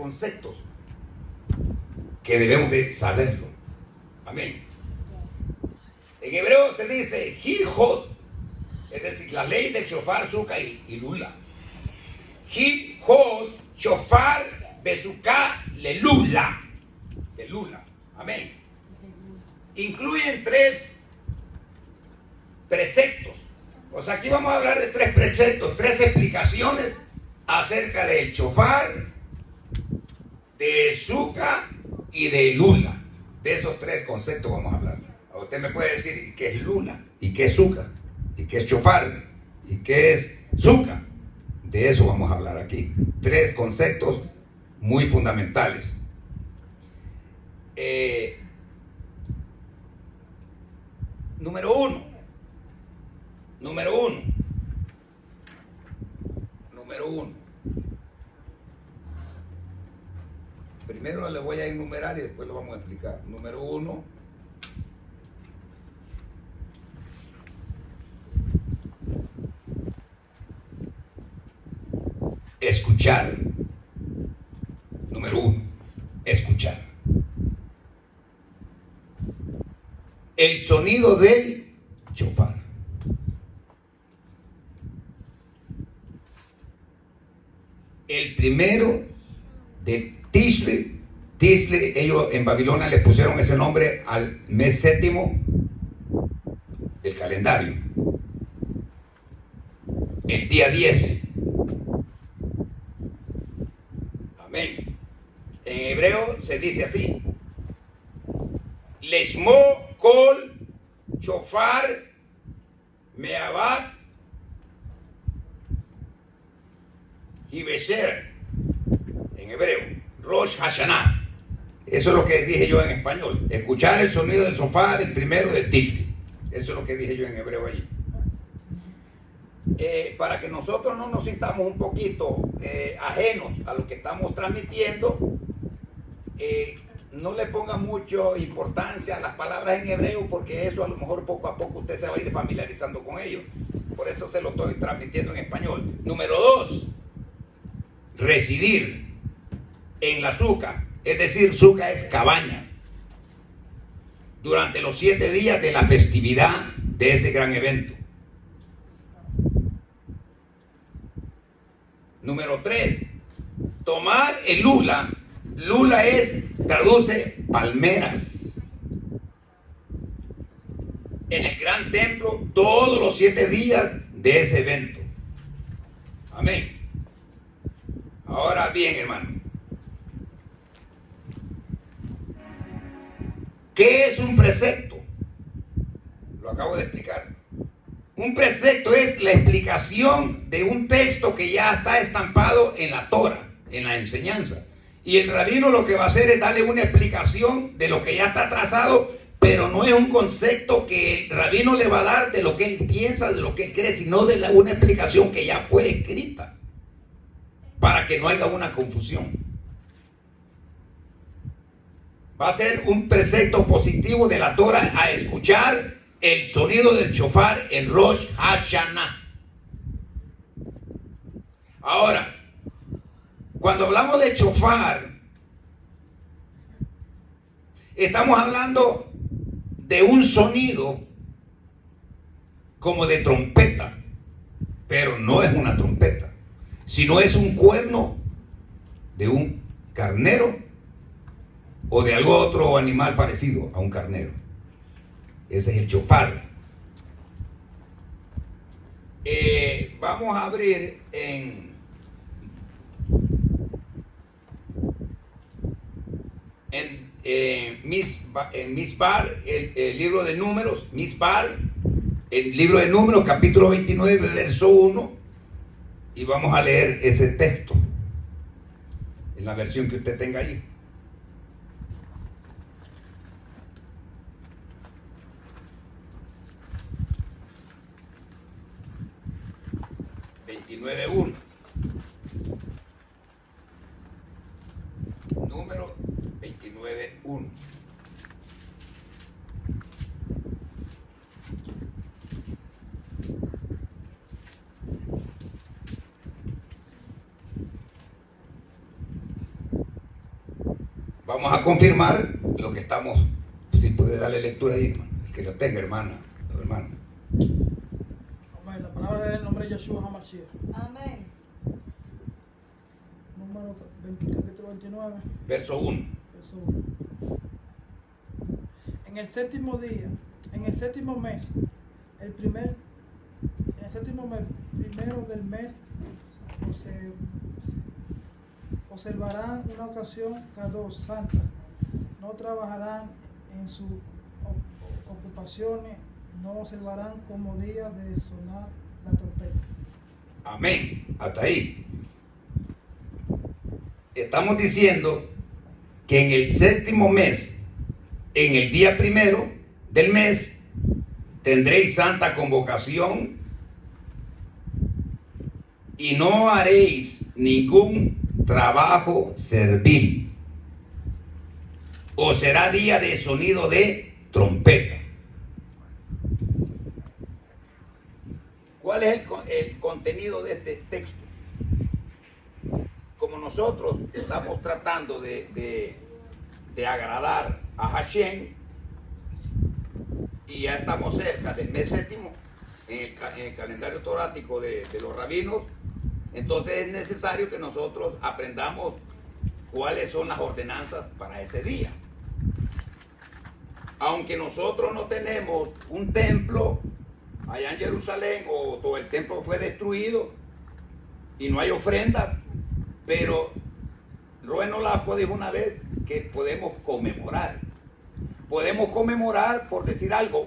conceptos que debemos de saberlo. Amén. En hebreo se dice Hijot, es decir, la ley del shofar, suka y lula. Hijot, shofar, besuká, lelula. Lelula. Amén. Incluyen 3 preceptos. O sea, aquí vamos a hablar de 3 preceptos, 3 explicaciones acerca del shofar, de suka y de lula. De esos 3 conceptos vamos a hablar. Usted me puede decir qué es lula, y qué es suka, y qué es shofar, y qué es suka. De eso vamos a hablar aquí. 3 conceptos muy fundamentales. Número uno. Primero le voy a enumerar y después lo vamos a explicar. Número 1. Escuchar. Número 1. Escuchar. El sonido del shofar. El primero de Tishrei. Tishrei, ellos en Babilonia le pusieron ese nombre al mes 7 del calendario. El día 10. Amén. En hebreo se dice así: Leshmo kol shofar me'abat hibesher. En hebreo, Rosh Hashanah. Eso es lo que dije yo en español. Escuchar el sonido del shofar el primero de Tishrei. Eso es lo que dije yo en hebreo allí. Para que nosotros no nos sintamos un poquito ajenos a lo que estamos transmitiendo, no le ponga mucha importancia a las palabras en hebreo, porque eso a lo mejor poco a poco usted se va a ir familiarizando con ello. Por eso se lo estoy transmitiendo en español. Número 2, residir en la suca, es decir, suca es cabaña, durante los 7 días de la festividad de ese gran evento. Número 3, tomar el lula. Lula traduce palmeras. En el gran templo todos los 7 días de ese evento. Amén. Ahora bien, hermano, ¿qué es un precepto? Lo acabo de explicar. Un precepto es la explicación de un texto que ya está estampado en la Torah, en la enseñanza. Y el rabino lo que va a hacer es darle una explicación de lo que ya está trazado, pero no es un concepto que el rabino le va a dar de lo que él piensa, de lo que él cree, sino de una explicación que ya fue escrita, para que no haya una confusión. Va a ser un precepto positivo de la Torah a escuchar el sonido del shofar en Rosh Hashanah. Ahora, cuando hablamos de shofar, estamos hablando de un sonido como de trompeta, pero no es una trompeta, sino es un cuerno de un carnero o de algún otro animal parecido a un carnero. Ese es el shofar. Vamos a abrir en Misbar, el libro de Números, Misbar, el libro de Números, capítulo 29, verso 1, y vamos a leer ese texto en la versión que usted tenga ahí. Número 29:1. Vamos a confirmar lo que estamos, si puede darle lectura ahí, hermano, el que lo tenga, hermano. Amén. La palabra es el nombre de Yeshua HaMashiach. Amén. Número capítulo 29. Verso 1. Verso 1. En el séptimo día, en el séptimo mes, primero del mes, observarán una ocasión Kadosh santa. No trabajarán en sus ocupaciones, no observarán como día de sonar la trompeta. Amén. Hasta ahí. Estamos diciendo que en el séptimo mes, en el día primero del mes, tendréis santa convocación y no haréis ningún trabajo servil. O será día de sonido de trompeta. ¿Cuál es el contenido de este texto? Como nosotros estamos tratando de agradar a Hashem y ya estamos cerca del mes séptimo en el calendario torático de los rabinos, entonces es necesario que nosotros aprendamos cuáles son las ordenanzas para ese día. Aunque nosotros no tenemos un templo allá en Jerusalén, o todo el templo fue destruido y no hay ofrendas, pero Rubén Olasco dijo una vez que podemos conmemorar. Podemos conmemorar, por decir algo,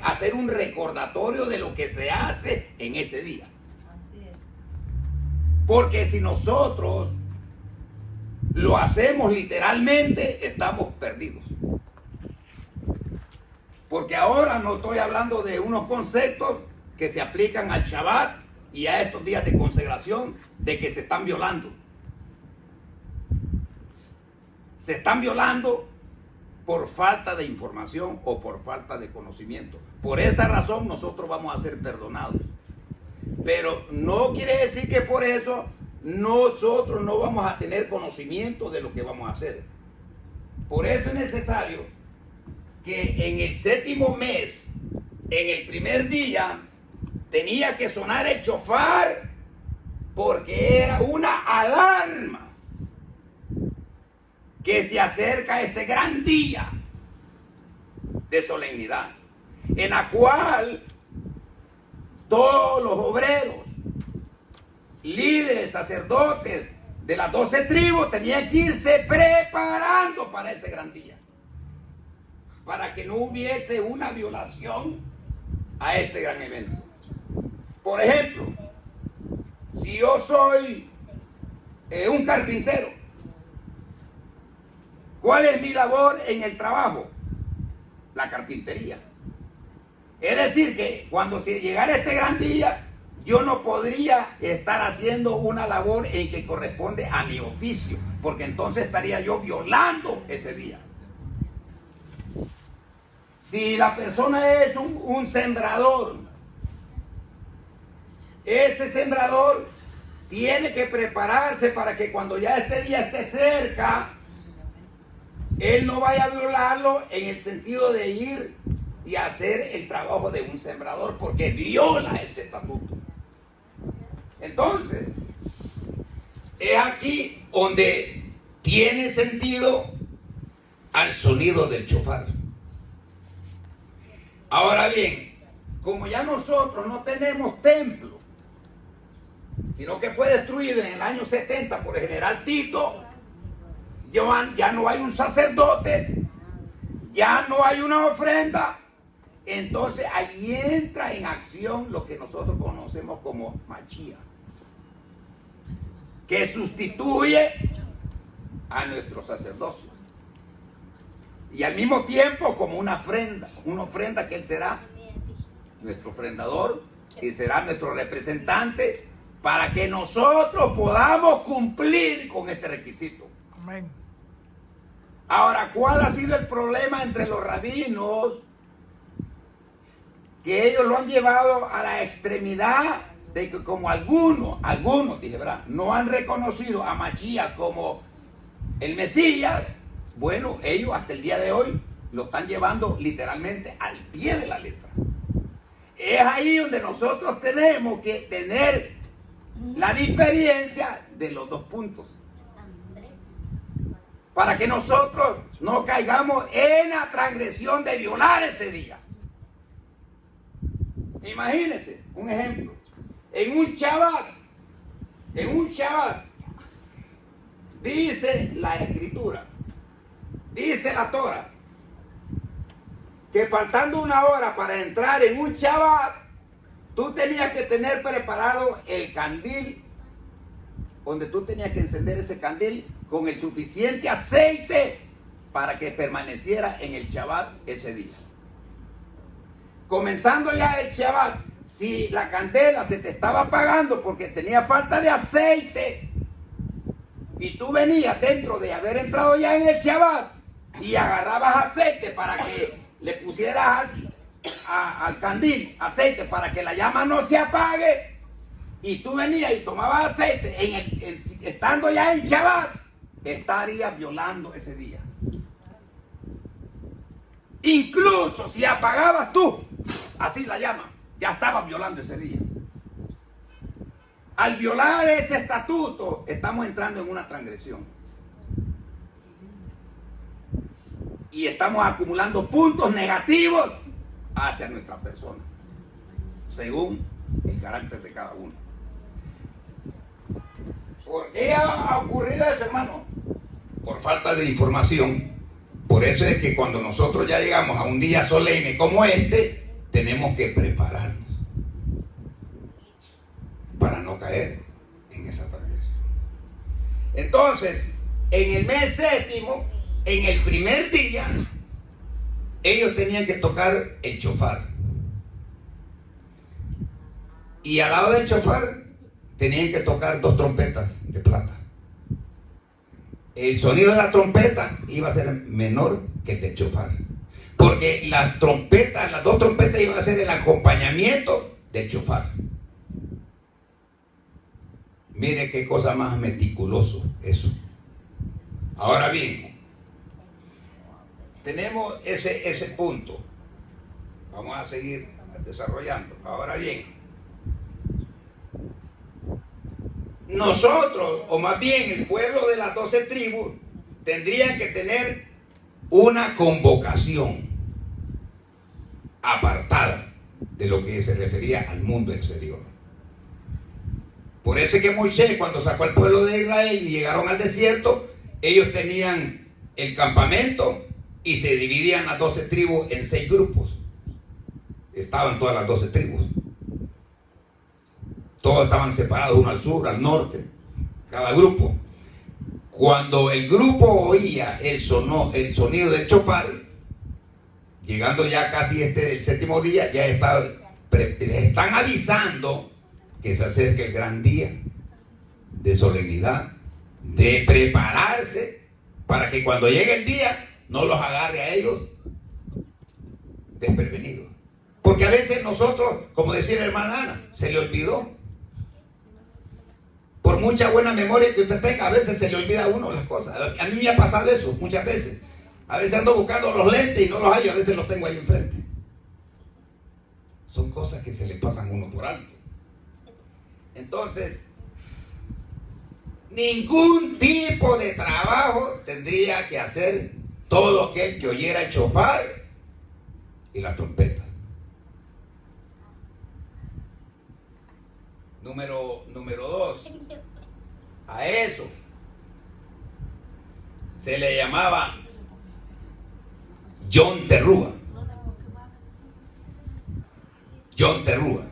hacer un recordatorio de lo que se hace en ese día. Así es. Porque si nosotros lo hacemos literalmente, estamos perdidos. Porque ahora no estoy hablando de unos conceptos que se aplican al Shabbat y a estos días de consagración, de que se están violando. Se están violando por falta de información o por falta de conocimiento. Por esa razón nosotros vamos a ser perdonados. Pero no quiere decir que por eso nosotros no vamos a tener conocimiento de lo que vamos a hacer. Por eso es necesario que en el séptimo mes, en el primer día, tenía que sonar el shofar, porque era una alarma que se acerca este gran día de solemnidad, en la cual todos los obreros, líderes, sacerdotes de las 12 tribus tenían que irse preparando para ese gran día, para que no hubiese una violación a este gran evento. Por ejemplo, si yo soy un carpintero, ¿cuál es mi labor en el trabajo? La carpintería. Es decir, que cuando se llegara este gran día, yo no podría estar haciendo una labor en que corresponde a mi oficio, porque entonces estaría yo violando ese día. Si la persona es un sembrador, ese sembrador tiene que prepararse para que cuando ya este día esté cerca, él no vaya a violarlo en el sentido de ir y hacer el trabajo de un sembrador, porque viola este estatuto. Entonces, es aquí donde tiene sentido al sonido del shofar. Ahora bien, como ya nosotros no tenemos templo, sino que fue destruido en el año 70 por el general Tito, ya no hay un sacerdote, ya no hay una ofrenda, entonces ahí entra en acción lo que nosotros conocemos como Mashiach, que sustituye a nuestro sacerdocio. Y al mismo tiempo como una ofrenda que Él será nuestro ofrendador y será nuestro representante para que nosotros podamos cumplir con este requisito. Amén. Ahora, ¿cuál ha sido el problema entre los rabinos? Que ellos lo han llevado a la extremidad de que como algunos, dije, ¿verdad?, no han reconocido a Mashiach como el Mesías, Bueno, ellos hasta el día de hoy lo están llevando literalmente al pie de la letra. Es ahí donde nosotros tenemos que tener la diferencia de los dos puntos, para que nosotros no caigamos en la transgresión de violar ese día. Imagínense un ejemplo. En un Shabbat, dice la Escritura, dice la Torah, que faltando una hora para entrar en un Shabbat, tú tenías que tener preparado el candil, donde tú tenías que encender ese candil con el suficiente aceite para que permaneciera en el Shabbat ese día. Comenzando ya el Shabbat, si la candela se te estaba apagando porque tenía falta de aceite, y tú venías dentro de haber entrado ya en el Shabbat y agarrabas aceite para que le pusieras al candil aceite para que la llama no se apague, y tú venías y tomabas aceite estando ya en Shabbat, estarías violando ese día. Incluso si apagabas tú así la llama, ya estabas violando ese día. Al violar ese estatuto, estamos entrando en una transgresión. Y estamos acumulando puntos negativos hacia nuestra persona, según el carácter de cada uno. ¿Por qué ha ocurrido eso, hermano? Por falta de información. Por eso es que cuando nosotros ya llegamos a un día solemne como este, tenemos que prepararnos para no caer en esa transgresión. Entonces, en el mes séptimo, en el primer día, ellos tenían que tocar el shofar. Y al lado del shofar tenían que tocar 2 trompetas de plata. El sonido de la trompeta iba a ser menor que el del shofar, porque las 2 trompetas iban a ser el acompañamiento del shofar. Mire qué cosa más meticuloso eso. Ahora bien, tenemos ese punto. Vamos a seguir desarrollando. Ahora bien, nosotros, o más bien el pueblo de las 12 tribus, tendrían que tener una convocación apartada de lo que se refería al mundo exterior. Por eso es que Moisés, cuando sacó al pueblo de Israel y llegaron al desierto, ellos tenían el campamento y se dividían las 12 tribus en 6 grupos. Estaban todas las 12 tribus. Todos estaban separados, uno al sur, al norte, cada grupo. Cuando el grupo oía el sonido del shofar, llegando ya casi del séptimo día, ya les están avisando que se acerca el gran día de solemnidad, de prepararse para que cuando llegue el día no los agarre a ellos desprevenidos. Porque a veces nosotros, como decía la hermana Ana, se le olvidó. Por mucha buena memoria que usted tenga, a veces se le olvida a uno las cosas. A mí me ha pasado eso muchas veces. A veces ando buscando los lentes y no los hallo, a veces los tengo ahí enfrente. Son cosas que se le pasan a uno por alto. Entonces, ningún tipo de trabajo tendría que hacer todo aquel que oyera el shofar y las trompetas. Número 2. A eso se le llamaba Yom Teruah. Yom Teruah.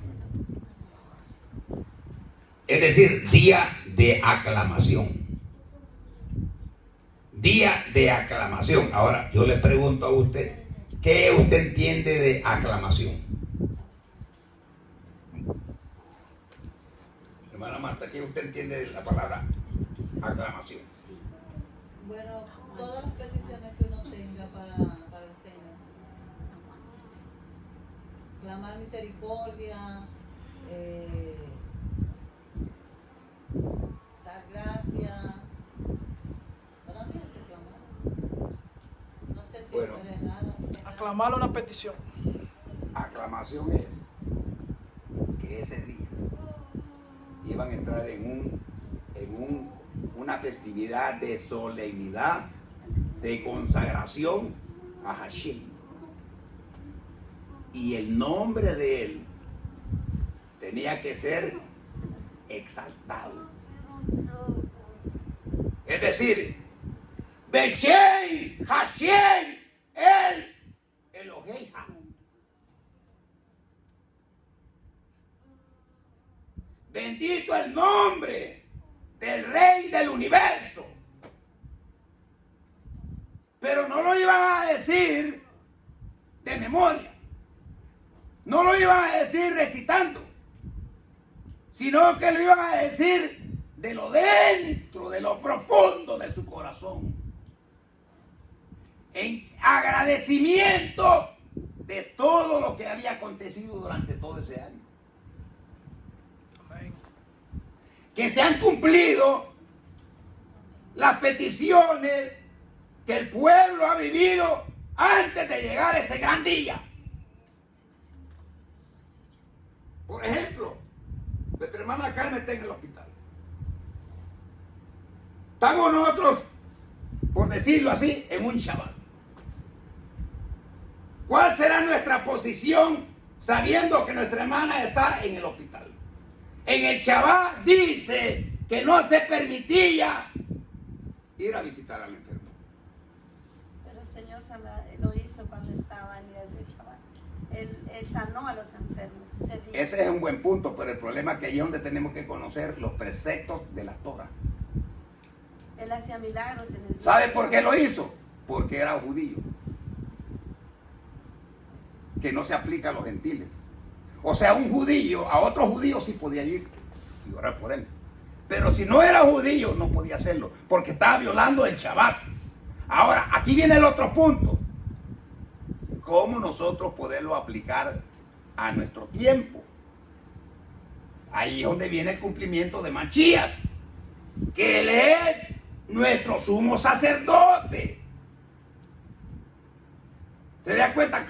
Es decir, día de aclamación. Día de aclamación. Ahora, yo le pregunto a usted, ¿qué usted entiende de aclamación? Hermana Marta, ¿qué usted entiende de la palabra aclamación? Sí. Bueno, todas las peticiones que uno tenga para el Señor. Clamar misericordia, dar gracia. ¿Para mí se clamar? Bueno, Aclamar una petición. aclamación es que ese día iban a entrar en una festividad de solemnidad, de consagración a Hashem. Y el nombre de él tenía que ser exaltado. Es decir, Beshem Hashem el Eloheja. Bendito el nombre del Rey del universo. Pero no lo iban a decir de memoria. No lo iban a decir recitando, sino que lo iban a decir de lo dentro, de lo profundo de su corazón, en agradecimiento de todo lo que había acontecido durante todo ese año. Amén. Que se han cumplido las peticiones que el pueblo ha vivido antes de llegar a ese gran día. Por ejemplo, nuestra hermana Carmen está en el hospital. Estamos nosotros, por decirlo así, en un Shabbat. ¿Cuál será nuestra posición sabiendo que nuestra hermana está en el hospital? En el Shabbat dice que no se permitía ir a visitar al enfermo. Pero el Señor lo hizo cuando estaba en el de Shabbat. Él sanó a los enfermos ese día. Ese es un buen punto, pero el problema es que ahí es donde tenemos que conocer los preceptos de la Torah. Él hacía milagros en el día. ¿Sabe por qué lo hizo? Porque era judío. Que no se aplica a los gentiles. O sea, un judío, a otro judío sí podía ir y orar por él. Pero si no era judío, no podía hacerlo, porque estaba violando el Shabbat. Ahora, aquí viene el otro punto. ¿Cómo nosotros poderlo aplicar a nuestro tiempo? Ahí es donde viene el cumplimiento de Mashiach, que él es nuestro sumo sacerdote. ¿Se da cuenta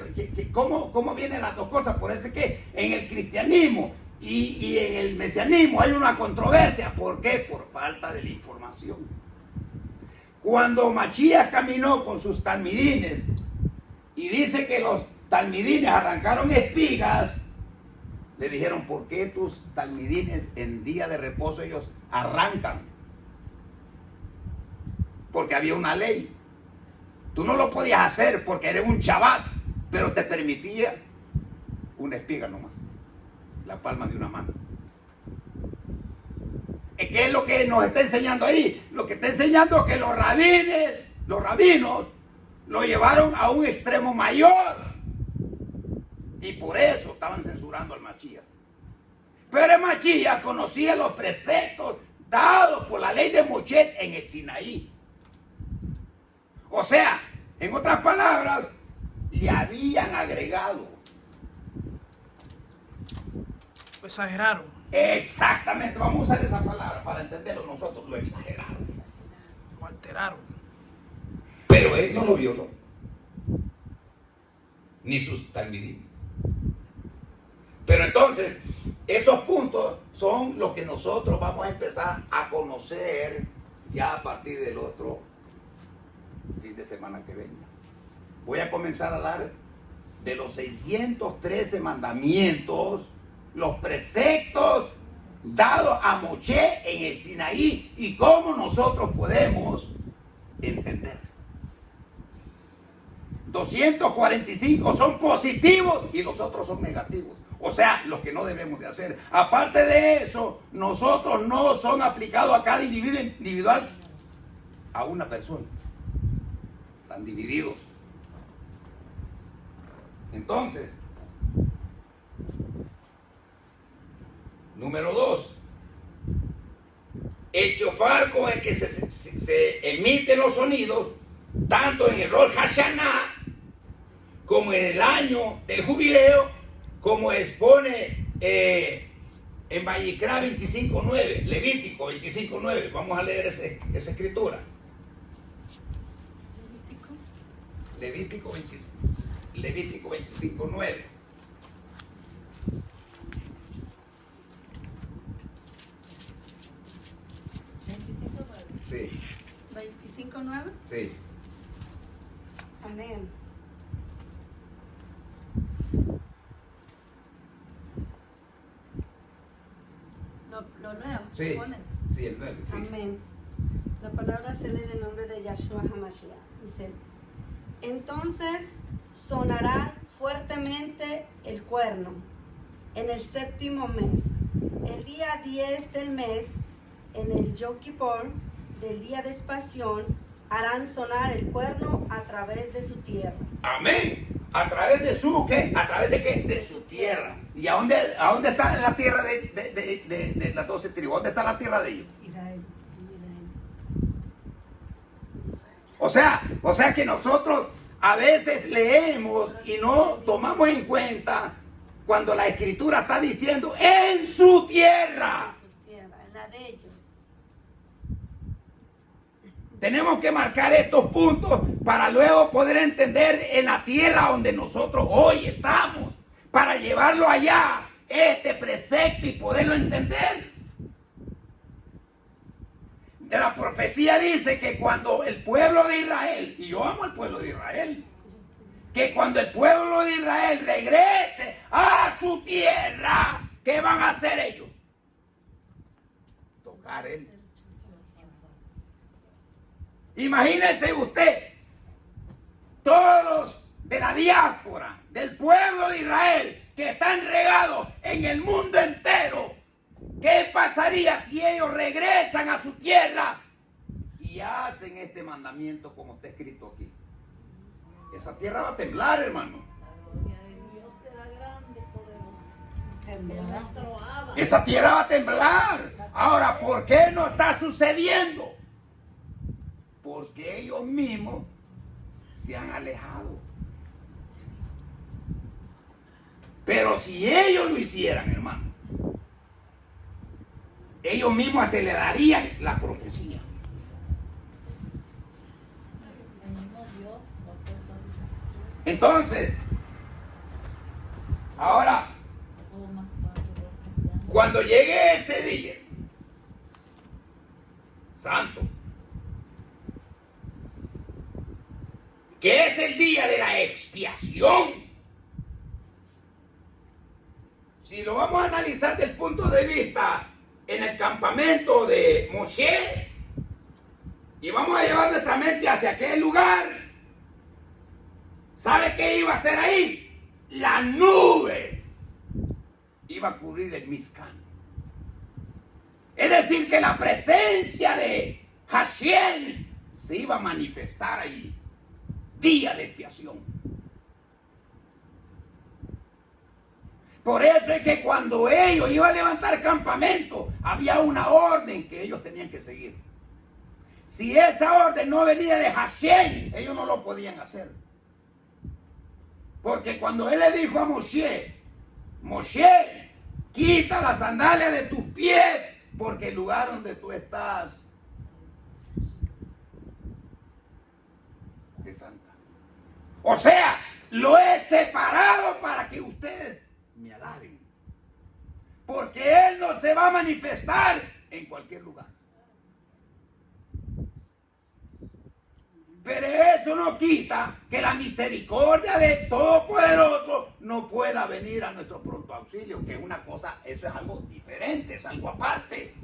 cómo vienen las dos cosas? Por eso es que en el cristianismo y en el mesianismo hay una controversia. ¿Por qué? Por falta de la información. Cuando Mashiach caminó con sus talmidines y dice que los talmidines arrancaron espigas, le dijeron, ¿por qué tus talmidines en día de reposo ellos arrancan? Porque había una ley. Tú no lo podías hacer porque eres un Shabbat, pero te permitía una espiga nomás, la palma de una mano. ¿Qué es lo que nos está enseñando ahí? Lo que está enseñando es que los rabinos, lo llevaron a un extremo mayor y por eso estaban censurando al Mashiach. Pero el Mashiach conocía los preceptos dados por la ley de Moisés en el Sinaí. O sea, en otras palabras, le habían agregado. Lo exageraron. Exactamente, vamos a usar esa palabra para entenderlo nosotros, lo exageraron. Lo alteraron. Pero él no lo violó, ni sus talmidim. Pero entonces, esos puntos son los que nosotros vamos a empezar a conocer ya a partir del otro fin de semana que venga. Voy a comenzar a dar de los 613 mandamientos, los preceptos dados a Moshe en el Sinaí y cómo nosotros podemos entender. 245 son positivos y los otros son negativos. O sea, los que no debemos de hacer. Aparte de eso, nosotros no son aplicados a cada individuo individual, a una persona. Están divididos. Entonces, número 2, el shofar con el que se emiten los sonidos, tanto en el Rosh Hashanah como en el año del jubileo, como expone en Vayikra 25:9, Levítico 25:9. Vamos a leer esa escritura. Levítico 25, 9. 25:9. Sí, 25:9. sí. Amén. Lo leo. Sí, Pone. sí, el 9, sí. Amén. La palabra se lee en el nombre de Yahshua HaMashiach. Dice: entonces sonará fuertemente el cuerno en el 7º mes, el día 10 del mes, en el Yom Kippur del día de expiación, harán sonar el cuerno a través de su tierra. Amén. A través de su, ¿qué? ¿A través de qué? De su tierra. ¿Y a dónde está la tierra de las 12 tribus? ¿Dónde está la tierra de ellos? Israel. O sea que nosotros a veces leemos y no tomamos en cuenta cuando la escritura está diciendo en su tierra. Su tierra, en la de ellos. Tenemos que marcar estos puntos para luego poder entender en la tierra donde nosotros hoy estamos, para llevarlo allá, este precepto y poderlo entender. De la profecía dice que cuando el pueblo de Israel, y yo amo al pueblo de Israel, que cuando el pueblo de Israel regrese a su tierra, ¿qué van a hacer ellos? Tocar él. Imagínese usted, todos los de la diáspora, del pueblo de Israel, que están regados en el mundo entero. ¿Qué pasaría si ellos regresan a su tierra y hacen este mandamiento como está escrito aquí? Esa tierra va a temblar, hermano. La gloria de Dios será grande, poderosa. Es nuestro Abba. Esa tierra va a temblar. Ahora, ¿por qué no está sucediendo? Porque ellos mismos se han alejado. Pero si ellos lo hicieran, hermano, ellos mismos acelerarían la profecía. El mismo Dios lo puede Entonces, ahora, cuando llegue ese día santo, que es el día de la expiación, si lo vamos a analizar desde el punto de vista en el campamento de Moshe, y vamos a llevar nuestra mente hacia aquel lugar, ¿sabe qué iba a hacer ahí? La nube iba a cubrir el Mizcán. Es decir, que la presencia de Hashem se iba a manifestar allí. Día de expiación. Por eso es que cuando ellos iban a levantar campamento, había una orden que ellos tenían que seguir. Si esa orden no venía de Hashem, ellos no lo podían hacer. Porque cuando él le dijo a Moshe, Moshe, quita las sandalias de tus pies, porque el lugar donde tú estás es santa. O sea, lo he separado para que ustedes me alaben. Porque él no se va a manifestar en cualquier lugar. Pero eso no quita que la misericordia de Todopoderoso no pueda venir a nuestro pronto auxilio, que es una cosa, eso es algo diferente, es algo aparte.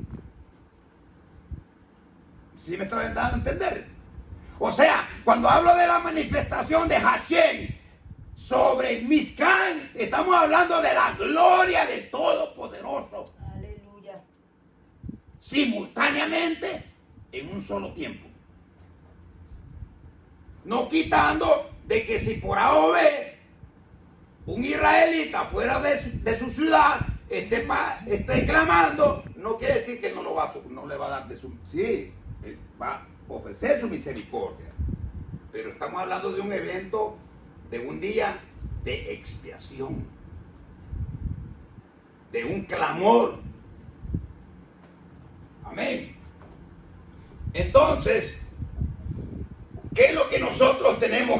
¿Sí me estoy dando a entender? O sea, cuando hablo de la manifestación de Hashem sobre el Mizcán, estamos hablando de la gloria del Todopoderoso. Aleluya. Simultáneamente, en un solo tiempo. No quitando de que si por A o B un israelita fuera de su ciudad esté clamando, no quiere decir que no le va a dar de su... Sí, va a ofrecer su misericordia. Pero estamos hablando de un evento, de un día de expiación, de un clamor. Amén. Entonces, ¿qué es lo que nosotros tenemos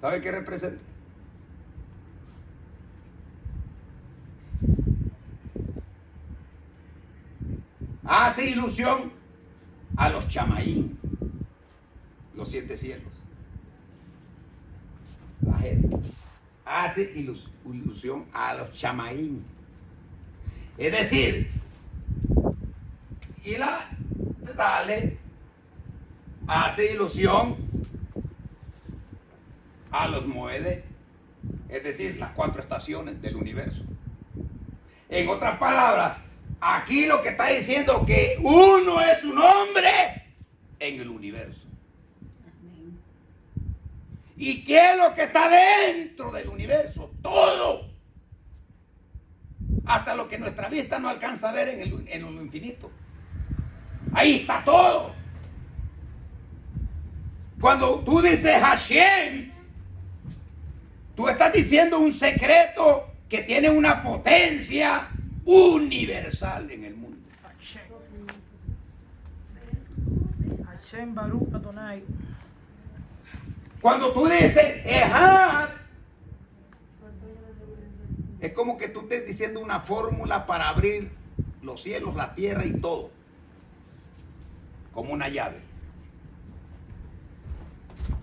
¿Sabe qué representa? Hace ilusión a los chamaín, los 7 cielos. La gente hace ilusión a los chamaín. Es decir, y la Dale hace ilusión a los Moedes, es decir, las 4 estaciones del universo. En otras palabras, aquí lo que está diciendo que uno es un hombre en el universo. ¿Y qué es lo que está dentro del universo? Todo. Hasta lo que nuestra vista no alcanza a ver en lo infinito. Ahí está todo. Cuando tú dices Hashem, tú estás diciendo un secreto que tiene una potencia universal en el mundo. Hashem Baruch Adonai. Cuando tú dices Ejad, es como que tú estés diciendo una fórmula para abrir los cielos, la tierra y todo. Como una llave.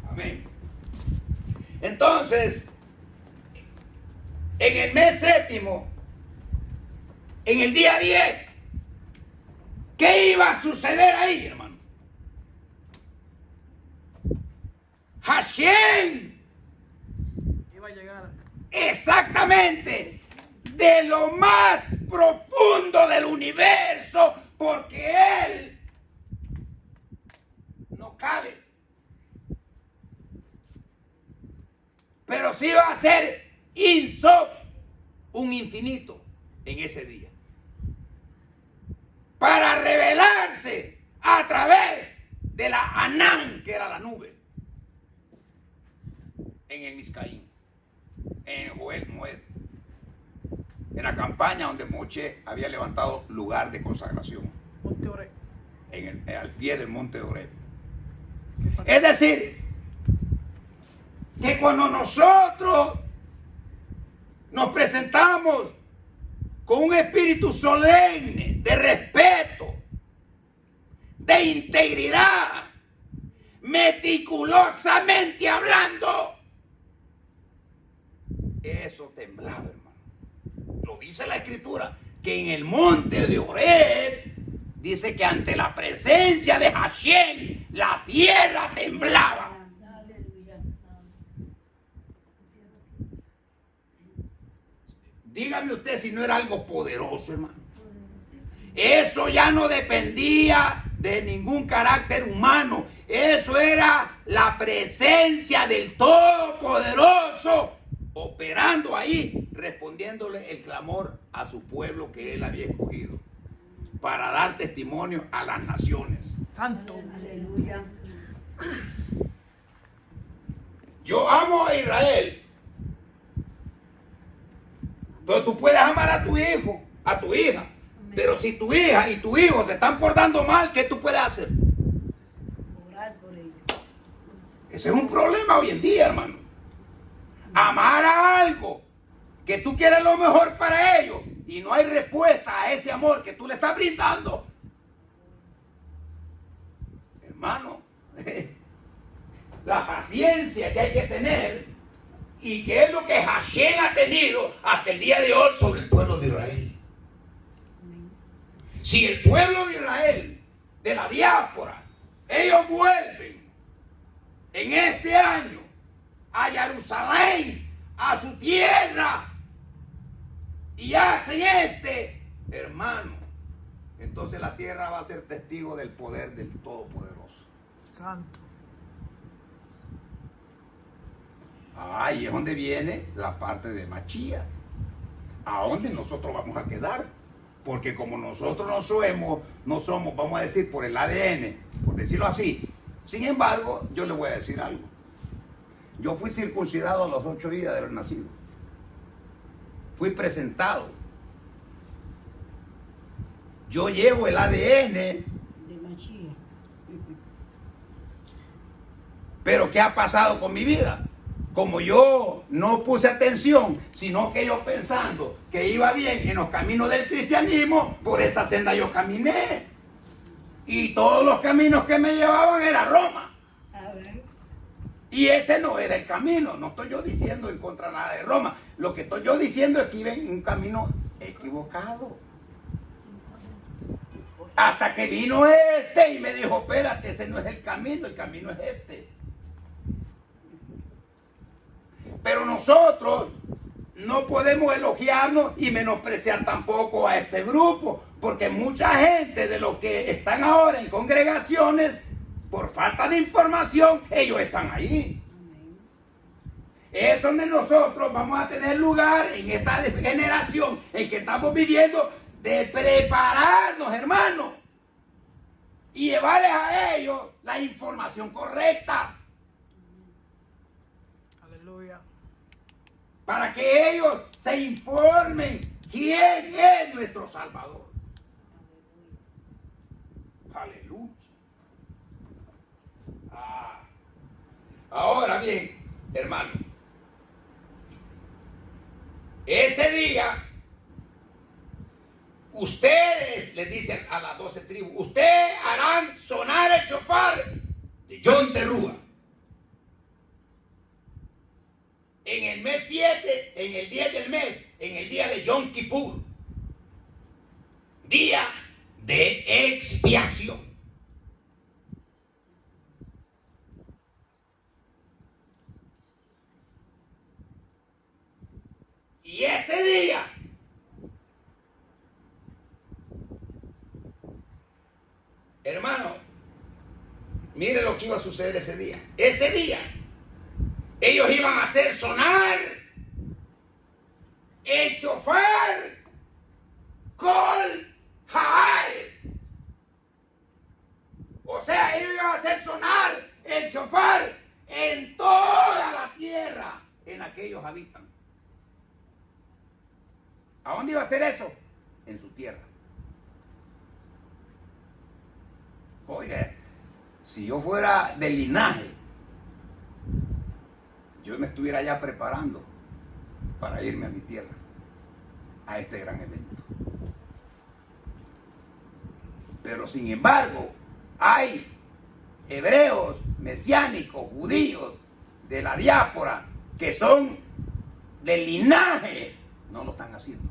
Amén. Entonces, en el mes séptimo, en el día 10, ¿qué iba a suceder ahí, hermano? Hashem Iba a llegar. exactamente de lo más profundo del universo, porque Él no cabe. Pero sí va a ser Insof, un infinito en ese día, para revelarse a través de la Anán, que era la nube, en el Miscaín, en Joel Moed, en la campaña donde Moche había levantado lugar de consagración, Monte Oreb. al pie del monte de Oreb. Es decir, que cuando nosotros nos presentamos con un espíritu solemne, de respeto, de integridad, meticulosamente hablando, eso temblaba, hermano. Lo dice la Escritura, que en el monte de Oreb dice que ante la presencia de Hashem la tierra temblaba. Dígame usted si no era algo poderoso, hermano. Eso ya no dependía de ningún carácter humano. Eso era la presencia del Todopoderoso operando ahí, respondiéndole el clamor a su pueblo que él había escogido para dar testimonio a las naciones. Santo. Aleluya. Yo amo a Israel, pero tú puedes amar a tu hijo, a tu hija. Pero si tu hija y tu hijo se están portando mal, ¿qué tú puedes hacer? Orar por ellos. Ese es un problema hoy en día, hermano. Amar a algo que tú quieres lo mejor para ellos y no hay respuesta a ese amor que tú le estás brindando. Hermano, la paciencia que hay que tener y que es lo que Hashem ha tenido hasta el día de hoy sobre el pueblo de Israel. Si el pueblo de Israel, de la diáspora, ellos vuelven en este año a Jerusalén, a su tierra, y hacen hermano, entonces la tierra va a ser testigo del poder del Todopoderoso. Santo. Ahí es donde viene la parte de Machías. ¿A dónde nosotros vamos a quedar? Porque como nosotros no somos, vamos a decir, por el ADN, por decirlo así. Sin embargo, yo le voy a decir algo. Yo fui circuncidado a los 8 días de haber nacido. Fui presentado. Yo llevo el ADN. De Mashiach. Pero ¿qué ha pasado con mi vida? como yo no puse atención, sino que yo pensando que iba bien en los caminos del cristianismo, por esa senda yo caminé. Y todos los caminos que me llevaban era Roma. Y ese no era el camino. No estoy yo diciendo en contra nada de Roma. Lo que estoy yo diciendo es que iba en un camino equivocado. Hasta que vino este y me dijo, espérate, ese no es el camino es este. Pero nosotros no podemos elogiarnos y menospreciar tampoco a este grupo, porque mucha gente de los que están ahora en congregaciones, por falta de información, ellos están ahí. Es donde nosotros vamos a tener lugar en esta generación en que estamos viviendo, de prepararnos, hermanos, y llevarles a ellos la información correcta. Aleluya. Para que ellos se informen quién es nuestro Salvador. Aleluya. Ahora bien, hermano, ese día ustedes, les dicen a las 12 tribus, ustedes harán sonar el shofar de Yom Teruah. En el mes 7, en el 10 del mes, en el día de Yom Kippur, día de expiación. Y ese día, hermano, mire lo que iba a suceder ese día. Ese día, ellos iban a hacer sonar el shofar Kol Ha'aretz. O sea, ellos iban a hacer sonar el shofar en toda la tierra en la que ellos habitan. ¿A dónde iba a hacer eso? En su tierra. Oiga, si yo fuera del linaje, yo me estuviera ya preparando para irme a mi tierra, a este gran evento. Pero sin embargo, hay hebreos, mesiánicos, judíos de la diáspora que son del linaje, no lo están haciendo.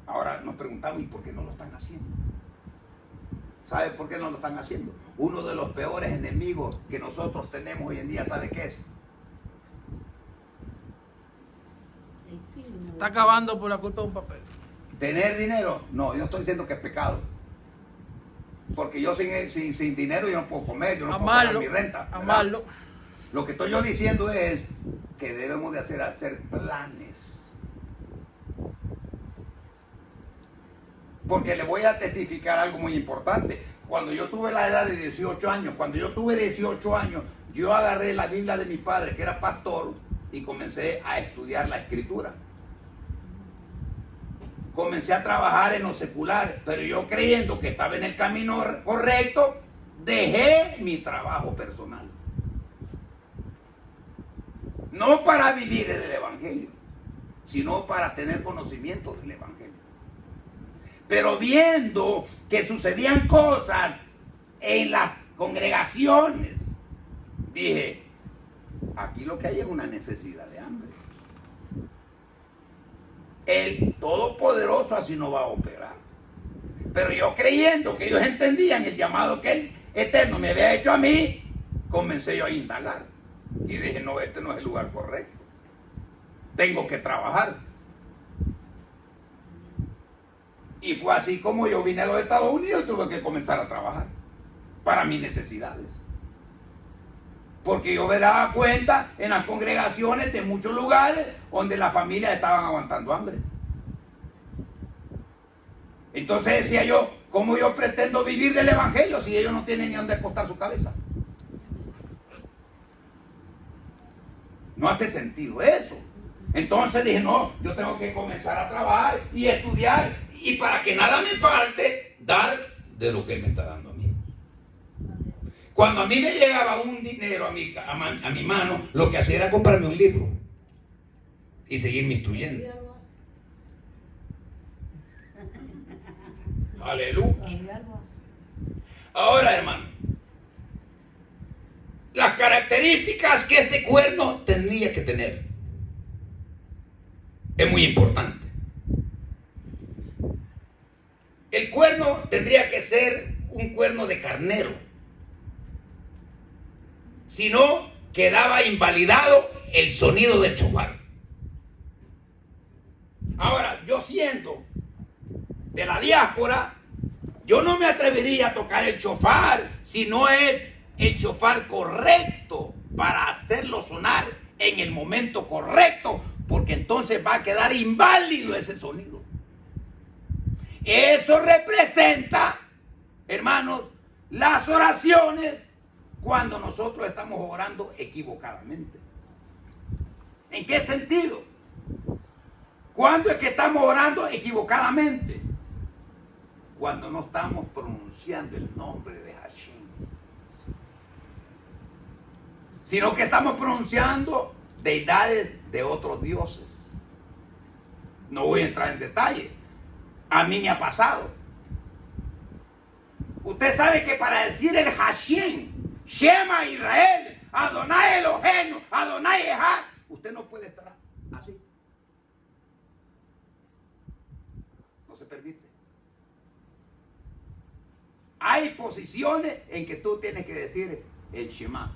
Ahora nos preguntamos, ¿y por qué no lo están haciendo? ¿Sabe por qué no lo están haciendo? Uno de los peores enemigos que nosotros tenemos hoy en día, ¿sabe qué es? Está acabando por la culpa de un papel. ¿Tener dinero? No, yo estoy diciendo que es pecado. Porque yo sin dinero yo no puedo comer, yo no puedo pagar mi renta. Amarlo. Lo que estoy yo diciendo es que debemos de hacer planes. Porque le voy a testificar algo muy importante. Cuando yo tuve la edad de 18 años, yo agarré la Biblia de mi padre, que era pastor, y comencé a estudiar la Escritura. Comencé a trabajar en lo secular, pero yo creyendo que estaba en el camino correcto, dejé mi trabajo personal. No para vivir del Evangelio, sino para tener conocimiento del Evangelio. Pero viendo que sucedían cosas en las congregaciones, dije, aquí lo que hay es una necesidad de hambre. El Todopoderoso así no va a operar. Pero yo creyendo que ellos entendían el llamado que el Eterno me había hecho a mí, comencé yo a indagar. Y dije, no, este no es el lugar correcto. Tengo que trabajar. Y fue así como yo vine a los Estados Unidos y tuve que comenzar a trabajar para mis necesidades. Porque yo me daba cuenta en las congregaciones de muchos lugares donde las familias estaban aguantando hambre. Entonces decía yo, ¿cómo yo pretendo vivir del Evangelio si ellos no tienen ni dónde acostar su cabeza? No hace sentido eso. Entonces dije, no, yo tengo que comenzar a trabajar y estudiar, y para que nada me falte, dar de lo que Él me está dando a mí. Cuando a mí me llegaba un dinero a mi mano, lo que hacía era comprarme un libro y seguirme instruyendo. Aleluya. Ahora, hermano, las características que este cuerno tendría que tener es muy importante. El cuerno tendría que ser un cuerno de carnero, si no quedaba invalidado el sonido del shofar. Ahora, yo siendo de la diáspora, yo no me atrevería a tocar el shofar si no es el shofar correcto para hacerlo sonar en el momento correcto, porque entonces va a quedar inválido ese sonido. Eso representa, hermanos, las oraciones cuando nosotros estamos orando equivocadamente. ¿En qué sentido? ¿Cuándo es que estamos orando equivocadamente? Cuando no estamos pronunciando el nombre de Hashem, sino que estamos pronunciando deidades de otros dioses. No voy a entrar en detalle. A mí me ha pasado. Usted sabe que para decir el Hashem, Shema Israel, Adonai Eloheinu, Adonai Ejad, usted no puede estar así. No se permite. Hay posiciones en que tú tienes que decir el Shema.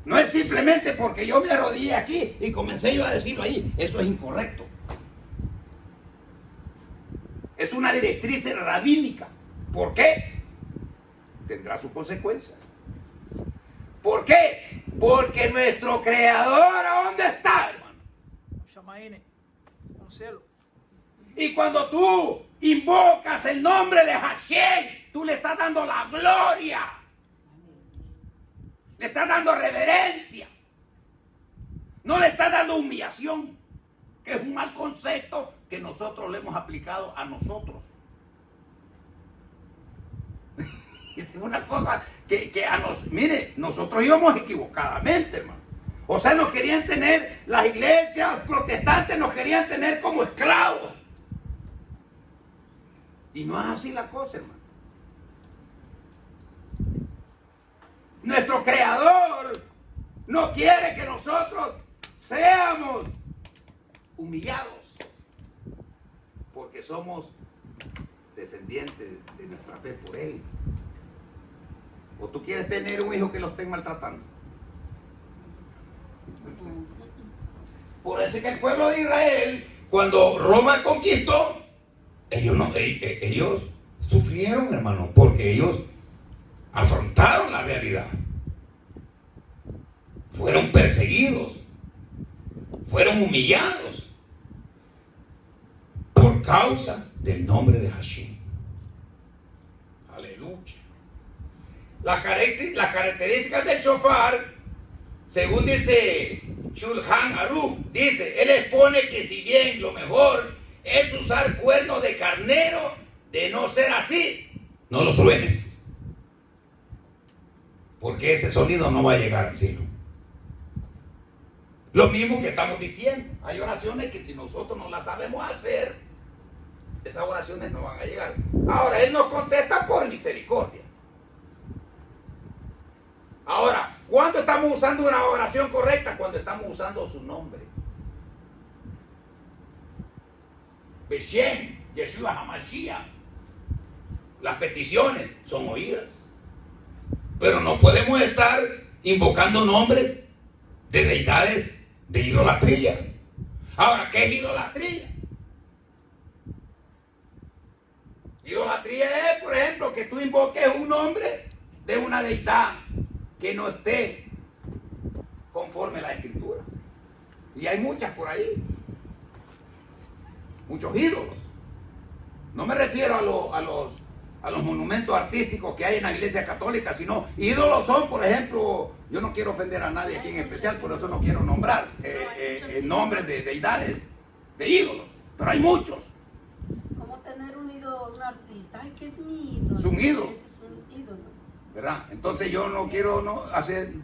No es simplemente porque yo me arrodillé aquí y comencé yo a decirlo ahí. Eso es incorrecto. Es una directriz rabínica. ¿Por qué? Tendrá sus consecuencias. ¿Por qué? Porque nuestro Creador, ¿a dónde está, hermano? Shamaine, en el cielo. Y cuando tú invocas el nombre de Hashem, tú le estás dando la gloria. Le estás dando reverencia. No le estás dando humillación, que es un mal concepto que nosotros le hemos aplicado a nosotros. Es una cosa que a mire, nosotros íbamos equivocadamente, hermano. O sea, nos querían tener, las iglesias protestantes nos querían tener como esclavos. Y no es así la cosa, hermano. Nuestro Creador no quiere que nosotros seamos humillados, porque somos descendientes de nuestra fe por Él. ¿O tú quieres tener un hijo que lo estén maltratando? Por eso es que el pueblo de Israel, cuando Roma conquistó, ellos sufrieron, hermano, porque ellos afrontaron la realidad. Fueron perseguidos, fueron humillados por causa del nombre de Hashem. Aleluya. Las características del shofar, según dice Shulchan Aruch, dice, él expone que si bien lo mejor es usar cuernos de carnero, de no ser así, no lo suenes, porque ese sonido no va a llegar al cielo. Lo mismo que estamos diciendo, hay oraciones que si nosotros no las sabemos hacer, esas oraciones no van a llegar. Ahora, Él nos contesta por misericordia. Ahora, ¿cuándo estamos usando una oración correcta? Cuando estamos usando su nombre. Beshem, Yeshua HaMashiach. Las peticiones son oídas. Pero no podemos estar invocando nombres de deidades de idolatría. Ahora, ¿qué es idolatría? Idolatría es, por ejemplo, que tú invoques un nombre de una deidad que no esté conforme a la Escritura. Y hay muchas por ahí. Muchos ídolos. No me refiero a los monumentos artísticos que hay en la iglesia católica, sino ídolos son, por ejemplo, yo no quiero ofender a nadie aquí en especial, por eso no quiero nombrar nombres de deidades, de ídolos, pero hay muchos. Como tener un ídolo, un artista, ay, que es mi ídolo. Es un ídolo. Ese es un ¿verdad? Entonces yo no quiero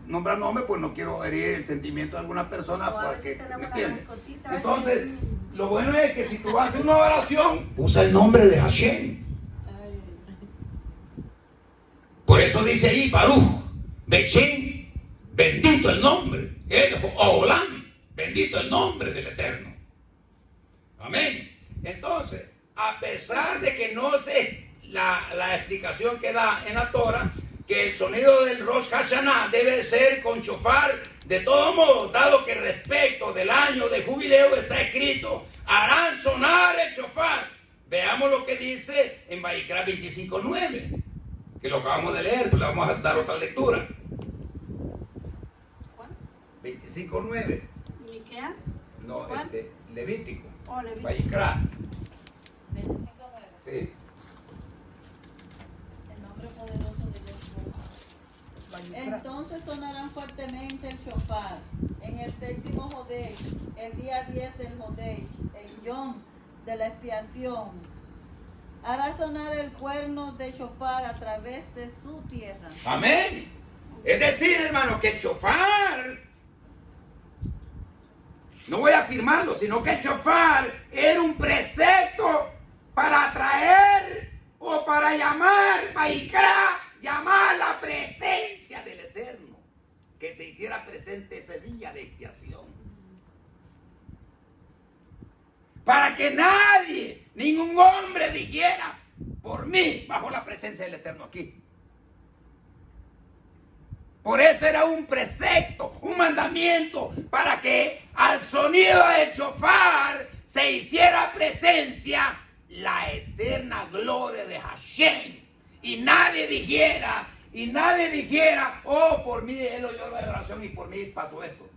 nombrar nombres, pues no quiero herir el sentimiento de alguna persona. O a Para veces que, tenemos ¿me una entiendes? mascotita. Entonces, lo bueno es que si tú haces una oración, usa el nombre de Hashem. Ay, Por eso dice ahí, Baruch, Beshem, bendito el nombre. Olam, bendito el nombre del Eterno. Amén. Entonces, a pesar de que no sé la explicación que da en la Torah, que el sonido del Rosh Hashanah debe ser con shofar, de todos modos, dado que respecto del año de jubileo está escrito, harán sonar el shofar. Veamos lo que dice en Vayikra 25:9, que lo acabamos de leer, pues le vamos a dar otra lectura. ¿Cuál? 25:9. ¿Miqueas? No, ¿Cuál? Levítico. Oh, Levítico. Vayikra. 25:9. Sí. El nombre poderoso de Dios. Entonces sonarán fuertemente el shofar en el séptimo Jodesh, el día 10 del Jodesh, el Yom de la expiación. Hará sonar el cuerno de shofar a través de su tierra. Amén. Es decir, hermano, que el shofar, no voy a afirmarlo, sino que el shofar era un precepto para atraer o para llamar, Vayikra, llamar la presencia del Eterno, que se hiciera presente ese día de expiación. Para que nadie, ningún hombre dijera, por mí, bajo la presencia del Eterno aquí. Por eso era un precepto, un mandamiento, para que al sonido del shofar se hiciera presencia la eterna gloria de Hashem. Y nadie dijera, oh, por mí él oyó la oración y por mí pasó esto.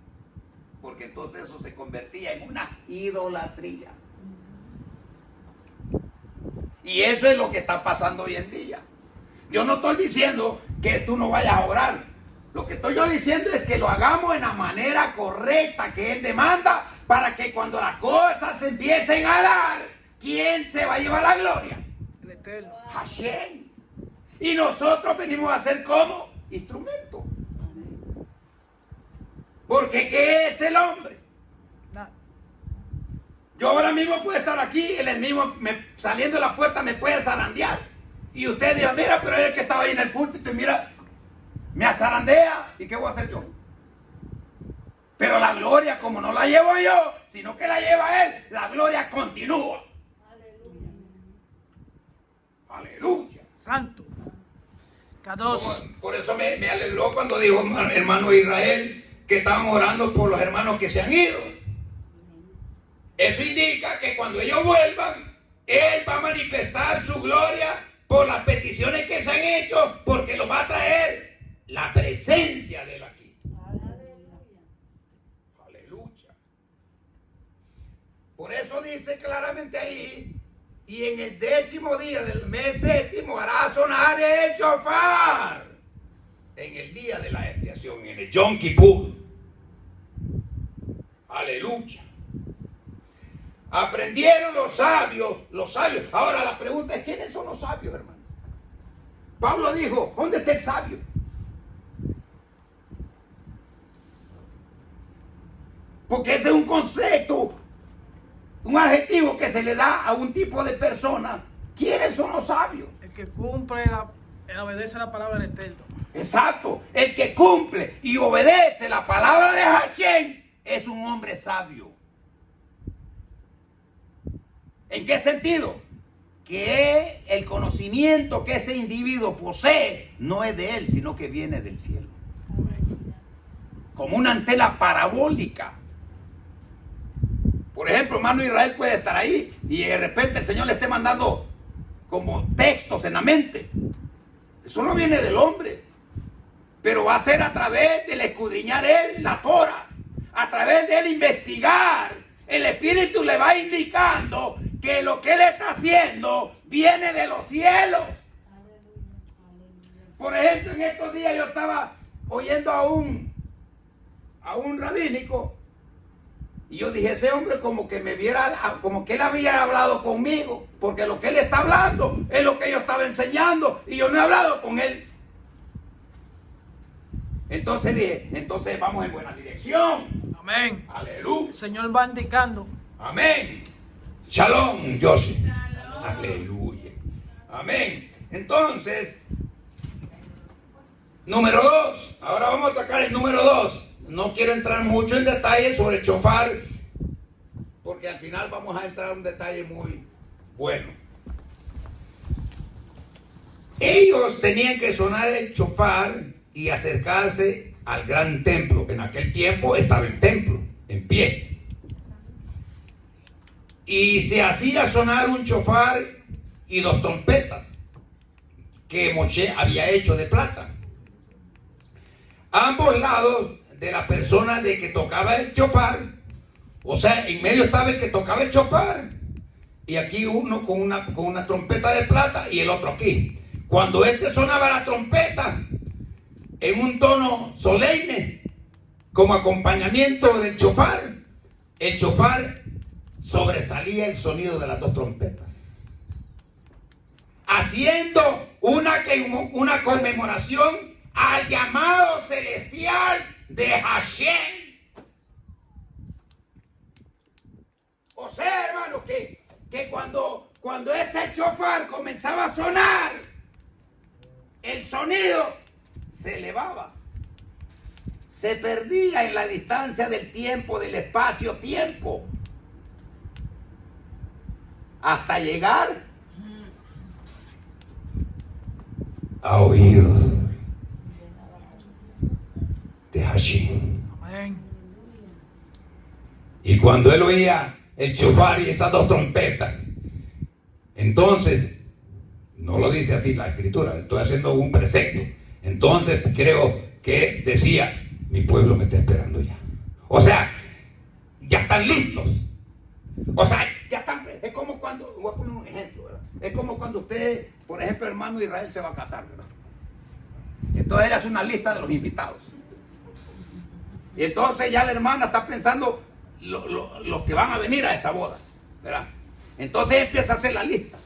Porque entonces eso se convertía en una idolatría. Y eso es lo que está pasando hoy en día. Yo no estoy diciendo que tú no vayas a orar. Lo que estoy yo diciendo es que lo hagamos en la manera correcta que Él demanda, para que cuando las cosas se empiecen a dar, ¿quién se va a llevar la gloria? El Eterno. Hashem. Y nosotros venimos a ser como instrumento. Porque ¿qué es el hombre? Nada. Yo ahora mismo puedo estar aquí, él mismo saliendo de la puerta me puede zarandear. Y usted dice, mira, pero es el que estaba ahí en el púlpito y mira, me azarandea. ¿Y qué voy a hacer yo? Pero la gloria, como no la llevo yo, sino que la lleva él, la gloria continúa. Aleluya. Aleluya. Santo. Kadosh. Por eso me alegró cuando dijo hermano Israel que estaban orando por los hermanos que se han ido. Eso indica que cuando ellos vuelvan, Él va a manifestar su gloria por las peticiones que se han hecho, porque los va a traer la presencia de Él aquí. Aleluya. Aleluya. Por eso dice claramente ahí, y en el 10º día del mes séptimo hará sonar el shofar. En el día de la expiación, en el Yom Kippur. Aleluya. Aprendieron los sabios. Ahora la pregunta es, ¿quiénes son los sabios, hermano? Pablo dijo, ¿dónde está el sabio? Porque ese es un concepto, un adjetivo que se le da a un tipo de persona. ¿Quiénes son los sabios? El que cumple, obedece la palabra del Eterno. Exacto, el que cumple y obedece la palabra de Hashem es un hombre sabio. ¿En qué sentido? Que el conocimiento que ese individuo posee no es de él, sino que viene del cielo. Como una antena parabólica. Por ejemplo, hermano Israel puede estar ahí y de repente el Señor le esté mandando como textos en la mente. Eso no viene del hombre, pero va a ser a través del escudriñar él la Torah, a través de él investigar. El Espíritu le va indicando que lo que él está haciendo viene de los cielos. Por ejemplo, en estos días yo estaba oyendo a un rabínico y yo dije, ese hombre como que me viera, como que él había hablado conmigo, porque lo que él está hablando es lo que yo estaba enseñando y yo no he hablado con él Entonces dije, entonces vamos en buena dirección. Amén. Aleluya. El Señor va indicando. Amén. Shalom, Joshi. Aleluya. Amén. Entonces, número 2. Ahora vamos a tocar el número 2. No quiero entrar mucho en detalle sobre el shofar, porque al final vamos a entrar en un detalle muy bueno. Ellos tenían que sonar el shofar y acercarse al gran templo. En aquel tiempo estaba el templo en pie. Y se hacía sonar un shofar y 2 trompetas que Moshe había hecho de plata. A ambos lados de la persona de que tocaba el shofar, o sea, en medio estaba el que tocaba el shofar, y aquí uno con una trompeta de plata y el otro aquí. Cuando sonaba la trompeta en un tono solemne, como acompañamiento del shofar, el shofar sobresalía el sonido de las 2 trompetas, haciendo una conmemoración al llamado celestial de Hashem. O sea, hermano, que cuando ese shofar comenzaba a sonar, el sonido se elevaba, se perdía en la distancia del tiempo, del espacio-tiempo, hasta llegar a oídos de Hashem. Amén. Y cuando él oía el shofar y esas 2 trompetas, entonces, no lo dice así la escritura, estoy haciendo un precepto, entonces creo que decía, mi pueblo me está esperando ya. O sea, ya están listos. O sea, ya están, es como cuando, voy a poner un ejemplo, ¿verdad? Es como cuando usted, por ejemplo, el hermano de Israel se va a casar, ¿verdad? Entonces ella hace una lista de los invitados. Y entonces ya la hermana está pensando los que van a venir a esa boda, ¿verdad? Entonces empieza a hacer la lista.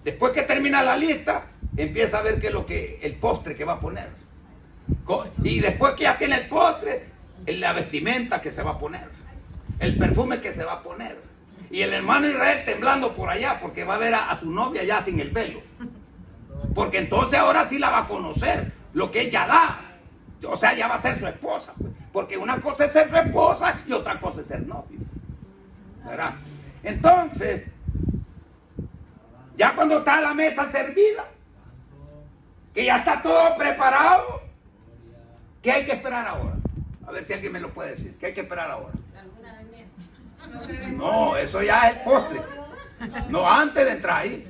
Después que termina la lista, empieza a ver qué es el postre que va a poner. Y después que ya tiene el postre, la vestimenta que se va a poner, el perfume que se va a poner. Y el hermano Israel temblando por allá, porque va a ver a su novia ya sin el velo. Porque entonces ahora sí la va a conocer, lo que ella da. O sea, ya va a ser su esposa. Porque una cosa es ser su esposa y otra cosa es ser novio, ¿verdad? Entonces, ya cuando está la mesa servida, que ya está todo preparado, ¿qué hay que esperar ahora? A ver si alguien me lo puede decir. ¿Qué hay que esperar ahora? No, eso ya es el postre. No, antes de entrar ahí.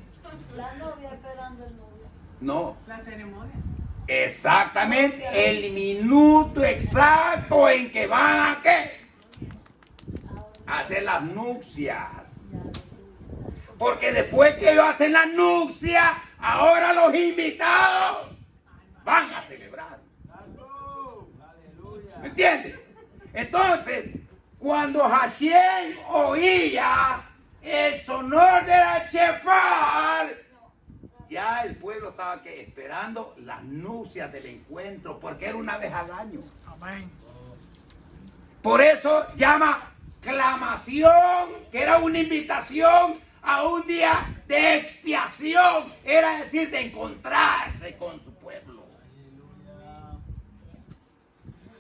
La novia esperando el novio. No. La ceremonia. Exactamente el minuto exacto en que van a ¿qué? A hacer las nupcias. Porque después que ellos hacen las nupcias, ahora los invitados van a celebrar. ¿Me entiendes? Entonces, cuando Hashem oía el sonor de la shofar, ya el pueblo estaba esperando las nupcias del encuentro, porque era una vez al año. Amén. Por eso llama clamación, que era una invitación a un día de expiación, era decir, de encontrarse con su pueblo.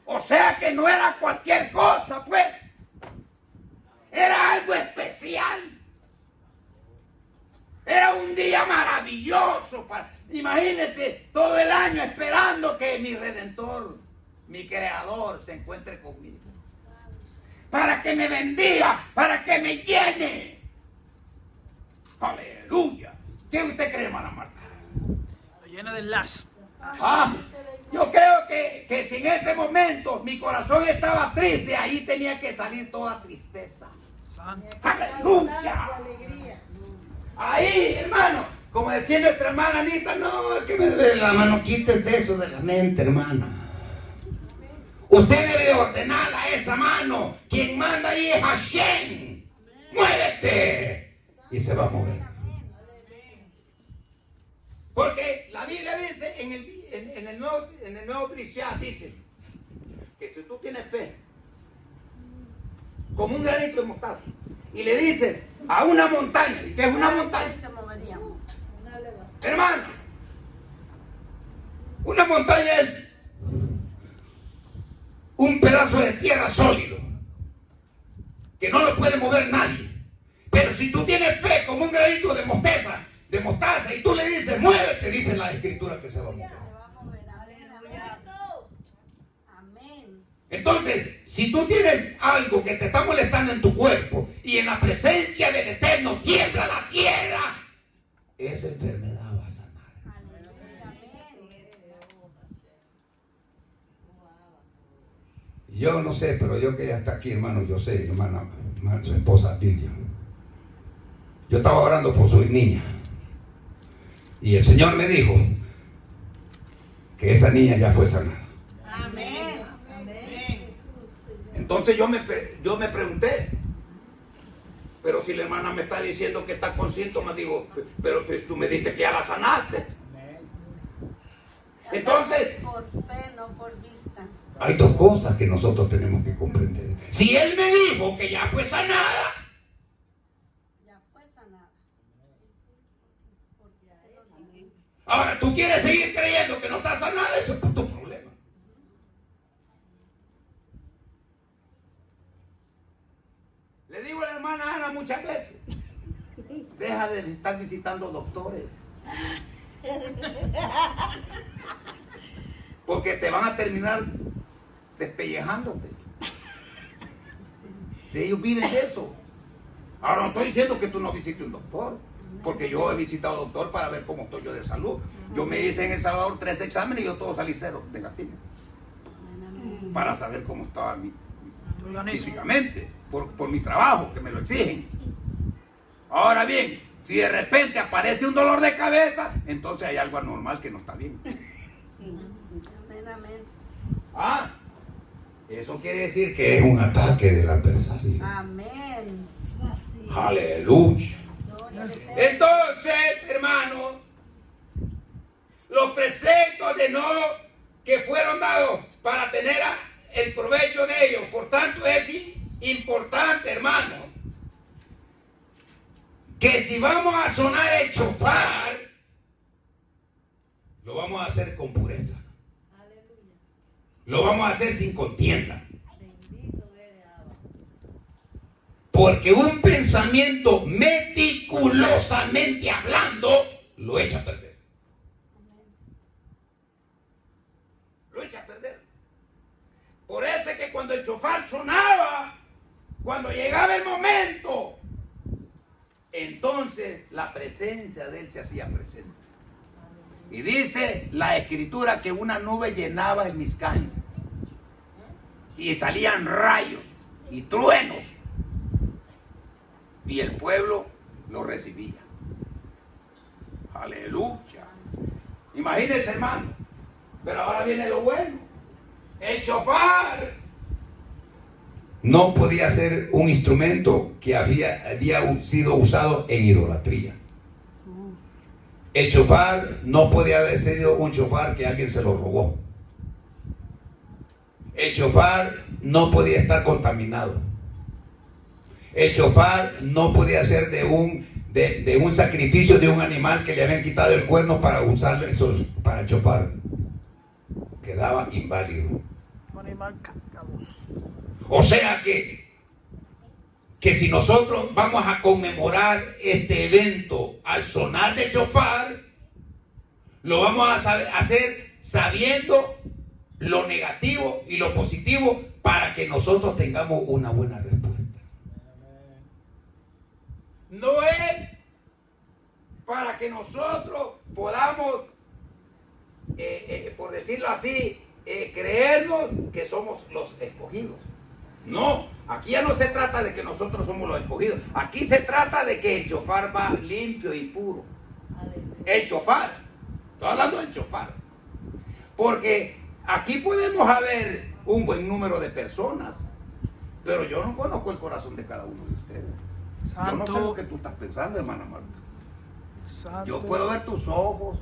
O sea que no era cualquier cosa, pues. Era algo especial. Era un día maravilloso. Imagínense todo el año esperando que mi Redentor, mi Creador, se encuentre conmigo. Para que me bendiga, para que me llene. Aleluya. ¿Qué usted cree, hermana Marta? Llena de las. Yo creo que si en ese momento mi corazón estaba triste, ahí tenía que salir toda tristeza. Santo. Aleluya. Ahí, hermano, como decía nuestra hermana Anita, no, es que me duele la mano, quites de eso de la mente, hermana. Usted debe de ordenar a esa mano. Quien manda ahí es Hashem. ¡Muévete! Y se va a mover. Porque la Biblia dice en el Nuevo Nuevo Brishá dice que si tú tienes fe, como un granito de mostaza, y le dices a una montaña, ¿y qué es una montaña? Se movería. Una elevación. Hermano, una montaña es un pedazo de tierra sólido que no lo puede mover nadie. Pero si tú tienes fe como un granito de mostaza, y tú le dices, muévete, dice la escritura que se va a mover. Se va a mover. Aleluya. Amén. Entonces, si tú tienes algo que te está molestando en tu cuerpo y en la presencia del Eterno tiembla la tierra, esa enfermedad va a sanar. Aleluya. Amén. Yo no sé, pero yo que ya está aquí, hermano, yo sé, hermana, su esposa Vivian. Yo estaba orando por su niña y el Señor me dijo que esa niña ya fue sanada. Amén. Entonces yo me pregunté, pero si la hermana me está diciendo que está con síntomas, digo, pero pues, tú me dijiste que ya la sanaste. Entonces, Por fe, no por vista. hay dos cosas que nosotros tenemos que comprender. Si Él me dijo que ya fue sanada, Ya fue sanada. Amén. ahora tú quieres seguir creyendo que no está sanada, eso es tu problema. Le digo a la hermana Ana muchas veces, deja de estar visitando doctores, porque te van a terminar despellejándote. Ellos viven de eso. Ahora no estoy diciendo que tú no visites un doctor, porque yo he visitado doctor para ver cómo estoy yo de salud. Yo me hice en El Salvador 3 exámenes y yo todo salí 0 negativo, para saber cómo estaba Tu organismo. físicamente, por mi trabajo, que me lo exigen. Ahora bien, si de repente aparece un dolor de cabeza, entonces hay algo anormal que no está bien. Amén, amén. Ah, eso quiere decir que es un ataque del adversario. Amén. Aleluya. Gloria al Eterno. Entonces, hermano, los preceptos de no que fueron dados para tener el provecho de ellos, por tanto es importante, hermano, que si vamos a sonar el shofar, lo vamos a hacer con pureza. Aleluya. Lo vamos a hacer sin contienda. Bendito eres, Abba. Porque un pensamiento meticulosamente hablando lo echa a perder. Lo echa a perder. Por eso es que cuando el shofar sonaba, cuando llegaba el momento, entonces la presencia de él se hacía presente. Y dice la escritura que una nube llenaba el Mizcán y salían rayos y truenos y el pueblo lo recibía. Aleluya. Imagínense, hermano. Pero ahora viene lo bueno. El shofar no podía ser un instrumento que había sido usado en idolatría. El shofar no podía haber sido un shofar que alguien se lo robó. El shofar no podía estar contaminado. El shofar no podía ser de un sacrificio de un animal que le habían quitado el cuerno para usarlo para el shofar. Quedaba inválido. Un animal cacaboso. O sea que si nosotros vamos a conmemorar este evento al sonar de shofar, lo vamos a hacer sabiendo lo negativo y lo positivo para que nosotros tengamos una buena respuesta. No es para que nosotros podamos, por decirlo así, creernos que somos los escogidos. No, aquí ya no se trata de que nosotros somos los escogidos. Aquí se trata de que el shofar va limpio y puro. Aleluya. El shofar. Estoy hablando del shofar. Porque aquí podemos haber un buen número de personas, pero yo no conozco el corazón de cada uno de ustedes. Yo no sé lo que tú estás pensando, hermana Marta. Santo. Yo puedo ver tus ojos,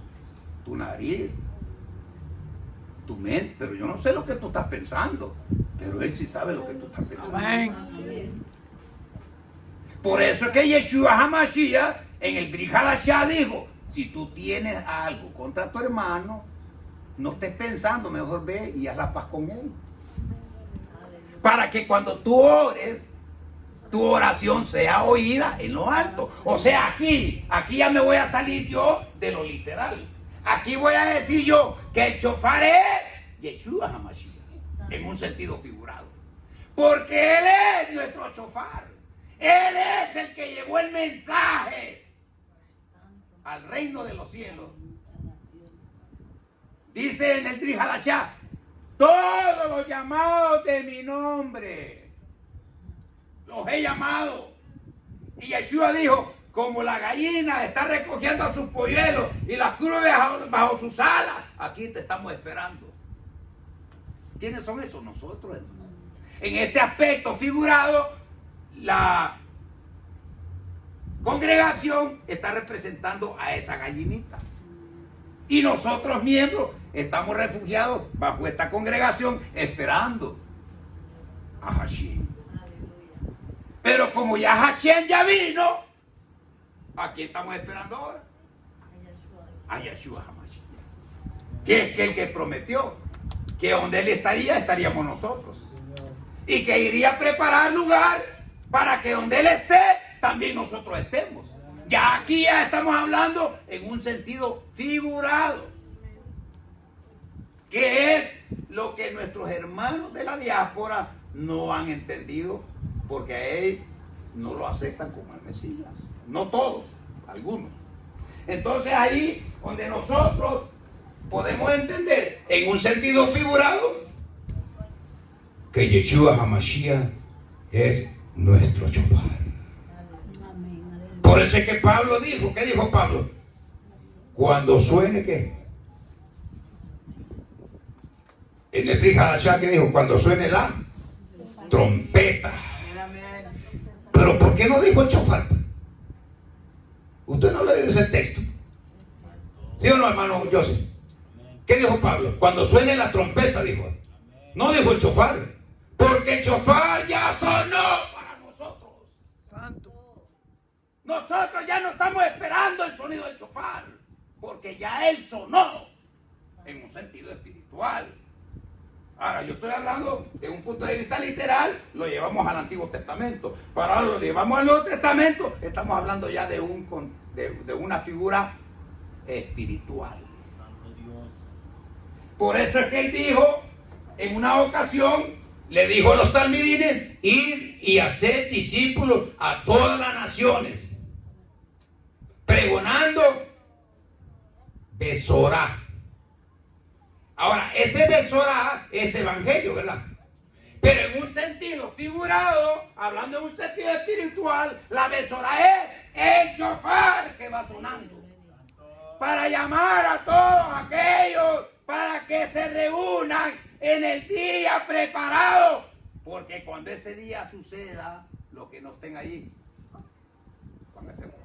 tu nariz, tu mente, pero yo no sé lo que tú estás pensando, pero Él sí sabe lo que tú estás pensando. Amén. Por eso es que Yeshua HaMashiach en el Brit Hadashah dijo, si tú tienes algo contra tu hermano, no estés pensando, mejor ve y haz la paz con él. Para que cuando tú ores, tu oración sea oída en lo alto. O sea, aquí ya me voy a salir yo de lo literal. Aquí voy a decir yo que el shofar es Yeshua HaMashiach, en un sentido figurado. Porque Él es nuestro shofar. Él es el que llevó el mensaje al reino de los cielos. Dice en el Brit Hadashah, todos los llamados de mi nombre los he llamado. Y Yeshua dijo, como la gallina está recogiendo a sus polluelos y las cubre bajo sus alas, aquí te estamos esperando. ¿Quiénes son esos? Nosotros, hermano. En este aspecto figurado, la congregación está representando a esa gallinita. Y nosotros, miembros, estamos refugiados bajo esta congregación esperando a Hashem. Pero como ya Hashem ya vino, ¿a quién estamos esperando ahora? A Yeshua HaMashiach. Que es el que prometió que donde Él estaría, estaríamos nosotros. Y que iría a preparar lugar para que donde Él esté, también nosotros estemos. Ya aquí ya estamos hablando en un sentido figurado. Que es lo que nuestros hermanos de la diáspora no han entendido, porque a Él no lo aceptan como el Mesías. No todos, algunos. Entonces ahí donde nosotros podemos entender en un sentido figurado que Yeshua HaMashiach es nuestro shofar. Por eso es que Pablo dijo, ¿qué dijo Pablo? Cuando suene, ¿qué? En el Brit Hadashah, ¿qué dijo? Cuando suene la trompeta. Pero ¿por qué no dijo el shofar? Usted no le dice el texto. ¿Sí o no, hermano Joseph? ¿Qué dijo Pablo? Cuando suene la trompeta, dijo. No dijo el shofar. Porque el shofar ya sonó para nosotros. Santo. Nosotros ya no estamos esperando el sonido del shofar, porque ya él sonó en un sentido espiritual. Ahora, yo estoy hablando de un punto de vista literal, lo llevamos al Antiguo Testamento. Pero ahora lo llevamos al Nuevo Testamento, estamos hablando ya de una figura espiritual. Santo Dios. Por eso es que él dijo, en una ocasión, le dijo a los talmidines, ir y hacer discípulos a todas las naciones, pregonando Besorá. Ahora, ese Besorá es evangelio, ¿verdad? Pero en un sentido figurado, hablando en un sentido espiritual, la Besorá es el shofar que va sonando para llamar a todos aquellos para que se reúnan en el día preparado, porque cuando ese día suceda, los que no estén allí van a ser borrados.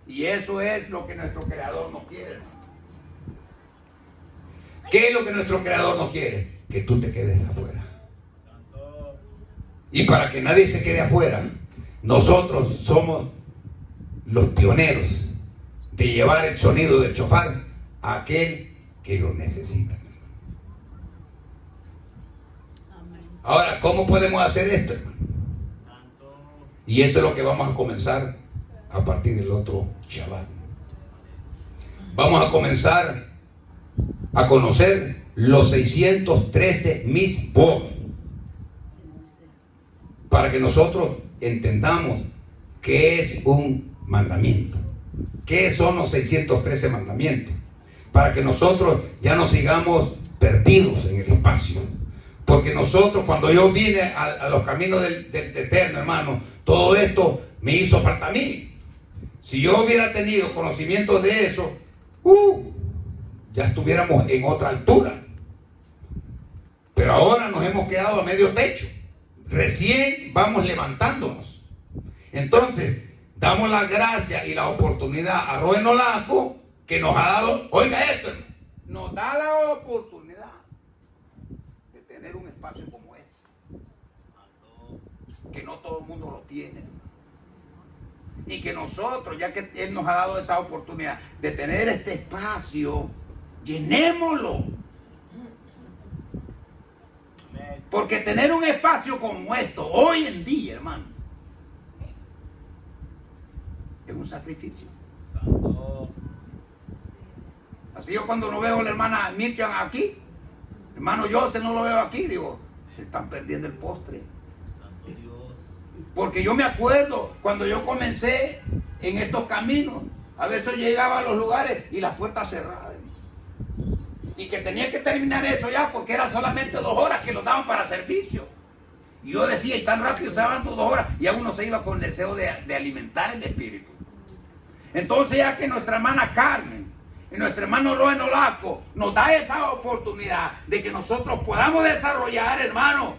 Y eso es lo que nuestro Creador no quiere, hermano. ¿Qué es lo que nuestro Creador no quiere? Que tú te quedes afuera. Y para que nadie se quede afuera, nosotros somos los pioneros de llevar el sonido del shofar a aquel que lo necesita. Ahora, ¿cómo podemos hacer esto, hermano? Y eso es lo que vamos a comenzar a partir del otro Shabbat. Vamos a comenzar a conocer los 613 misbot, para que nosotros entendamos qué es un mandamiento, qué son los 613 mandamientos, para que nosotros ya no sigamos perdidos en el espacio. Porque nosotros, cuando yo vine a los caminos del Eterno, hermano, todo esto me hizo falta a mí. Si yo hubiera tenido conocimiento de eso, ya estuviéramos en otra altura. Pero ahora nos hemos quedado a medio techo. Recién vamos levantándonos. Entonces, damos la gracia y la oportunidad a Roy Nolaco que nos ha dado, oiga esto, hermano, nos da la oportunidad de tener un espacio como este, que no todo el mundo lo tiene, hermano. Y que nosotros, ya que Él nos ha dado esa oportunidad de tener este espacio, llenémoslo. Porque tener un espacio como esto, hoy en día, hermano, es un sacrificio. Así yo cuando no veo a la hermana Mirchan aquí, hermano José no lo veo aquí, digo, se están perdiendo el postre. Porque yo me acuerdo cuando yo comencé en estos caminos, a veces llegaba a los lugares y las puertas cerradas. Y que tenía que terminar eso ya porque era solamente 2 horas que nos daban para servicio. Y yo decía, y tan rápido se van 2 horas, y a uno se iba con el deseo de alimentar el espíritu. Entonces ya que nuestra hermana Carmen y nuestro hermano Loen Olaco nos da esa oportunidad de que nosotros podamos desarrollar, hermano,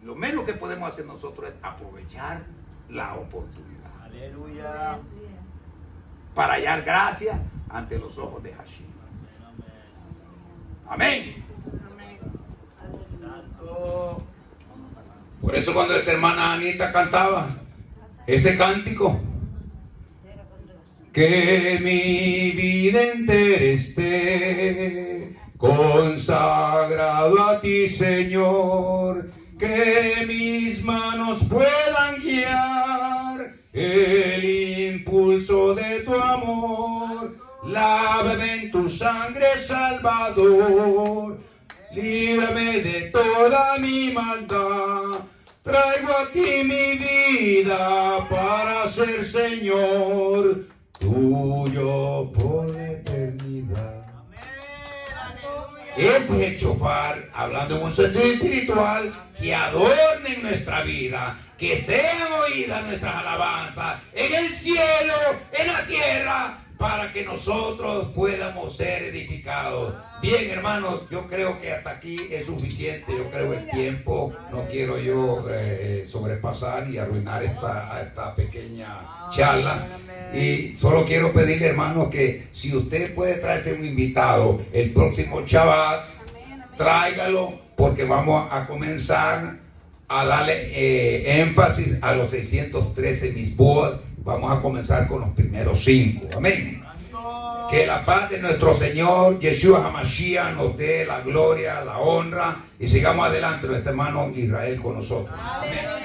lo menos que podemos hacer nosotros es aprovechar la oportunidad. Aleluya. Para hallar gracia ante los ojos de Hashem. Amén. Santo. Por eso cuando esta hermana Anita cantaba ese cántico, que mi vida entera esté consagrado a ti, Señor, que mis manos puedan guiar el impulso de tu amor, lávame en tu sangre, Salvador, líbrame de toda mi maldad, traigo a ti mi vida para ser Señor tuyo por la eternidad. Ese es el shofar, hablando en un sentido espiritual, que adornen nuestra vida, que sean oídas nuestras alabanzas en el cielo, en la tierra, para que nosotros podamos ser edificados. Bien, hermanos, yo creo que hasta aquí es suficiente. Yo creo el tiempo, no quiero yo sobrepasar y arruinar esta pequeña charla. Y solo quiero pedirle, hermanos, que si usted puede traerse un invitado el próximo Shabbat, tráigalo, porque vamos a comenzar a darle énfasis a los 613 misbod. Vamos a comenzar con los primeros 5. Amén. Que la paz de nuestro Señor Yeshua HaMashiach nos dé la gloria, la honra, y sigamos adelante, nuestro hermano Israel con nosotros. Amén.